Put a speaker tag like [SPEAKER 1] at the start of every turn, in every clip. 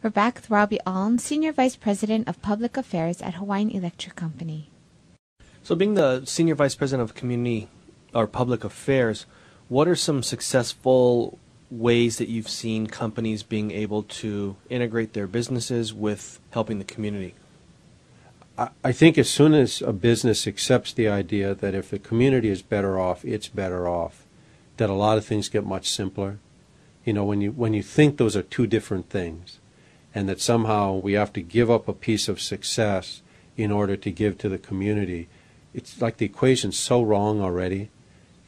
[SPEAKER 1] We're back with Robbie Alm, Senior Vice President of Public Affairs at Hawaiian Electric Company.
[SPEAKER 2] So being the Senior Vice President of Community or Public Affairs, what are some successful ways that you've seen companies being able to integrate their businesses with helping the community?
[SPEAKER 3] I think as soon as a business accepts the idea that if the community is better off, it's better off, that a lot of things get much simpler. You know, when you think those are two different things, and that somehow we have to give up a piece of success in order to give to the community, it's like the equation's so wrong already.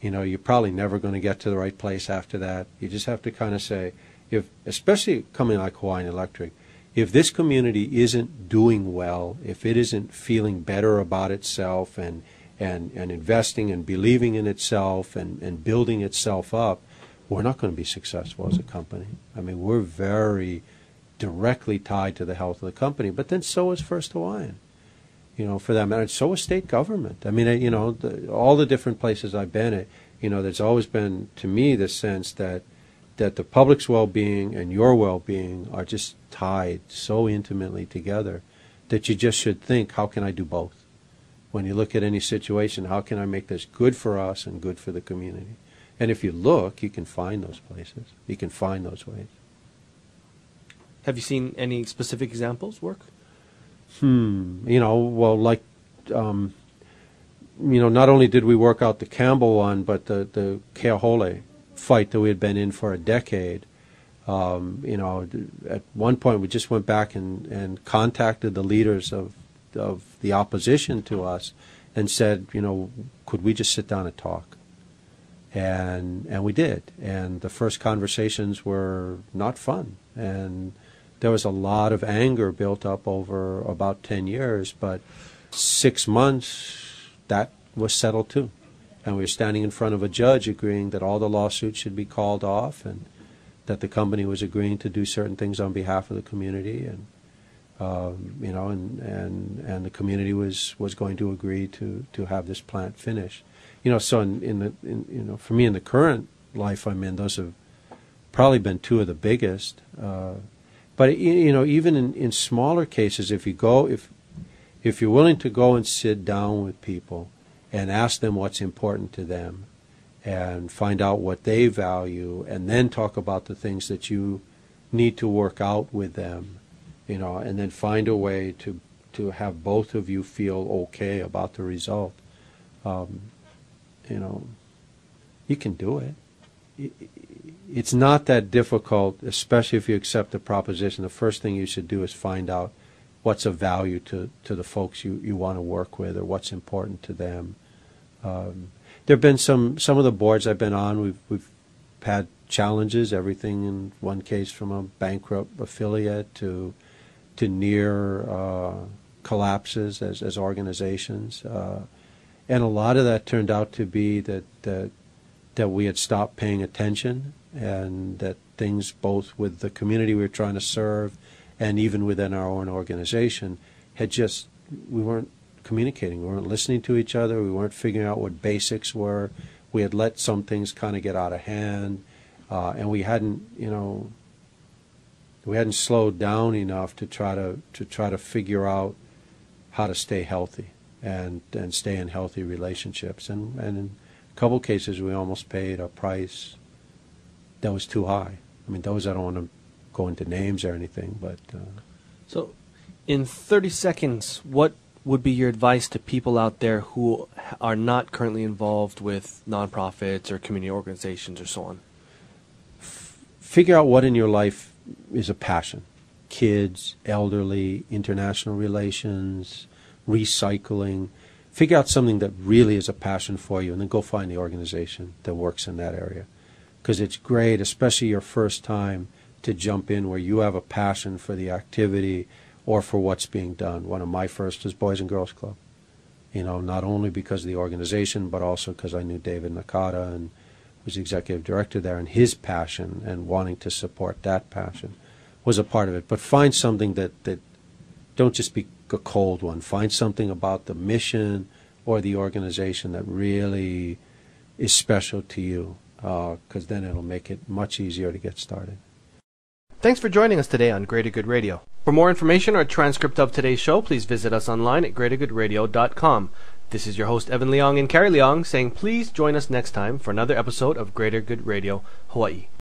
[SPEAKER 3] You know, you're probably never going to get to the right place after that. You just have to kind of say, if, especially coming like Hawaiian Electric, if this community isn't doing well, if it isn't feeling better about itself and investing and believing in itself and building itself up, we're not going to be successful as a company. I mean, we're very directly tied to the health of the company, but then so is First Hawaiian, you know, for that matter. So is state government. I mean, you know, all the different places I've been at, you know, there's always been, to me, the sense that the public's well-being and your well-being are just tied so intimately together that you just should think, how can I do both? When you look at any situation, how can I make this good for us and good for the community? And if you look, you can find those places. You can find those ways.
[SPEAKER 2] Have you seen any specific examples work?
[SPEAKER 3] You know, well, like, you know, not only did we work out the Campbell one, but the Keahole fight that we had been in for a decade. You know, at one point we just went back and contacted the leaders of the opposition to us and said, you know, could we just sit down and talk? And we did. And the first conversations were not fun. And there was a lot of anger built up over about 10 years, but 6 months, that was settled too. And we were standing in front of a judge agreeing that all the lawsuits should be called off and that the company was agreeing to do certain things on behalf of the community, and you know, and the community was going to agree to have this plant finished. You know, so in you know, for me in the current life I'm in, those have probably been two of the biggest. But you know, even in smaller cases, if you're willing to go and sit down with people and ask them what's important to them and find out what they value and then talk about the things that you need to work out with them, you know, and then find a way to have both of you feel okay about the result, you know, you can do it. It's not that difficult, especially if you accept the proposition. The first thing you should do is find out what's of value to the folks you want to work with, or what's important to them. There have been some of the boards I've been on, we've had challenges, everything in one case from a bankrupt affiliate to near collapses as organizations. And a lot of that turned out to be that we had stopped paying attention, and that things both with the community we were trying to serve and even within our own organization we weren't communicating, we weren't listening to each other, we weren't figuring out what basics were. We had let some things kind of get out of hand, and we hadn't slowed down enough to try to figure out how to stay healthy and stay in healthy relationships. And in a couple cases we almost paid a price that was too high. I mean, those, I don't want to go into names or anything, but
[SPEAKER 2] so in 30 seconds, what would be your advice to people out there who are not currently involved with nonprofits or community organizations or so on?
[SPEAKER 3] Figure out what in your life is a passion. Kids, elderly, international relations, recycling. Figure out something that really is a passion for you, and then go find the organization that works in that area. Because it's great, especially your first time, to jump in where you have a passion for the activity or for what's being done. One of my first was Boys and Girls Club. You know, not only because of the organization, but also because I knew David Nakata and was executive director there, and his passion and wanting to support that passion was a part of it. But find something that don't just be a cold one. Find something about the mission or the organization that really is special to you, because then it'll make it much easier to get started.
[SPEAKER 2] Thanks for joining us today on Greater Good Radio. For more information or a transcript of today's show, please visit us online at greatergoodradio.com. This is your host, Evan Leong and Carrie Leong, saying please join us next time for another episode of Greater Good Radio Hawaii.